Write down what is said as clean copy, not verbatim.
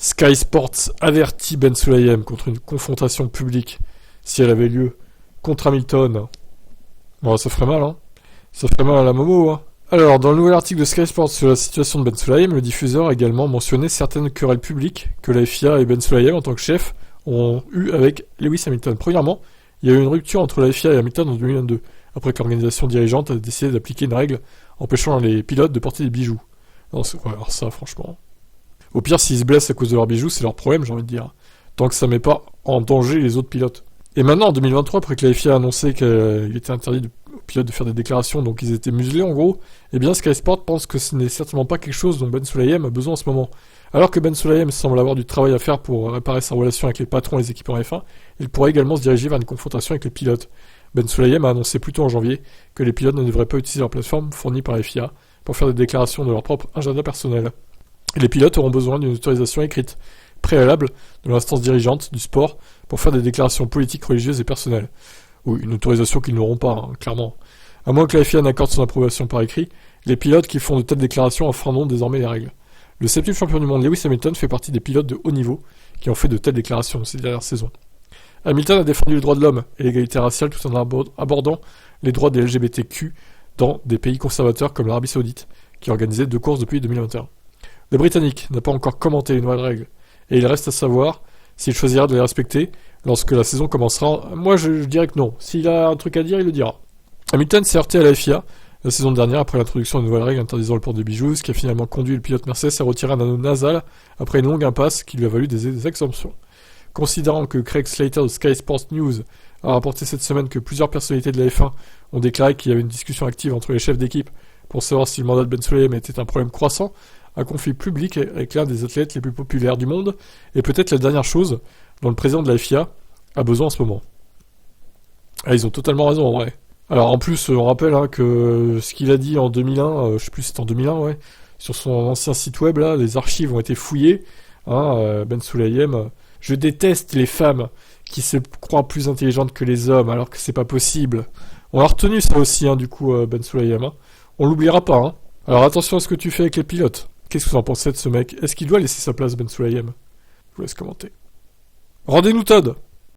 Sky Sports avertit Ben Sulayem contre une confrontation publique si elle avait lieu contre Hamilton. Bon, ça ferait mal, hein. Ça ferait mal à la Momo, hein. Alors, dans le nouvel article de Sky Sports sur la situation de Ben Sulayem, le diffuseur a également mentionné certaines querelles publiques que la FIA et Ben Sulayem, en tant que chef, ont eues avec Lewis Hamilton. Premièrement, il y a eu une rupture entre la FIA et Hamilton en 2022, après que l'organisation dirigeante a décidé d'appliquer une règle empêchant les pilotes de porter des bijoux. Non, c'est... Ouais, alors ça, franchement... Au pire, s'ils se blessent à cause de leurs bijoux, c'est leur problème, j'ai envie de dire. Tant que ça met pas en danger les autres pilotes. Et maintenant, en 2023, après que la FIA a annoncé qu'il était interdit aux pilotes de faire des déclarations, donc ils étaient muselés en gros, eh bien Sky Sport pense que ce n'est certainement pas quelque chose dont Ben Sulayem a besoin en ce moment. Alors que Ben Sulayem semble avoir du travail à faire pour réparer sa relation avec les patrons et les équipes en F1, il pourrait également se diriger vers une confrontation avec les pilotes. Ben Sulayem a annoncé plus tôt en janvier que les pilotes ne devraient pas utiliser leur plateforme fournie par la FIA pour faire des déclarations de leur propre agenda personnel. Et les pilotes auront besoin d'une autorisation écrite, préalable, de l'instance dirigeante du sport pour faire des déclarations politiques, religieuses et personnelles. Ou une autorisation qu'ils n'auront pas, hein, clairement. À moins que la FIA n'accorde son approbation par écrit, les pilotes qui font de telles déclarations enfreindront désormais les règles. Le 7e champion du monde Lewis Hamilton fait partie des pilotes de haut niveau qui ont fait de telles déclarations ces dernières saisons. Hamilton a défendu les droits de l'homme et l'égalité raciale tout en abordant les droits des LGBTQ dans des pays conservateurs comme l'Arabie Saoudite, qui organisait 2 courses depuis 2021. Le Britannique n'a pas encore commenté les nouvelles règles, et il reste à savoir s'il choisira de les respecter lorsque la saison commencera. Moi, je dirais que non. S'il a un truc à dire, il le dira. Hamilton s'est heurté à la FIA la saison dernière après l'introduction de nouvelles règles interdisant le port de bijoux, ce qui a finalement conduit le pilote Mercedes à retirer un anneau nasal après une longue impasse qui lui a valu des exemptions. Considérant que Craig Slater de Sky Sports News a rapporté cette semaine que plusieurs personnalités de la F1 ont déclaré qu'il y avait une discussion active entre les chefs d'équipe pour savoir si le mandat de Ben Sulayem était un problème croissant, un conflit public avec l'un des athlètes les plus populaires du monde, et peut-être la dernière chose dont le président de la FIA a besoin en ce moment. Ah, ils ont totalement raison en vrai. Alors en plus, on rappelle que ce qu'il a dit en 2001, je sais plus si c'était en 2001, ouais, sur son ancien site web, là, les archives ont été fouillées. Ben Sulayem, je déteste les femmes qui se croient plus intelligentes que les hommes, alors que c'est pas possible. On a retenu ça aussi, du coup, Ben Sulayem. On l'oubliera pas. Alors attention à ce que tu fais avec les pilotes. Qu'est-ce que vous en pensez de ce mec? Est-ce qu'il doit laisser sa place, Ben Sulayem? Je vous laisse commenter. Rendez-nous Todd!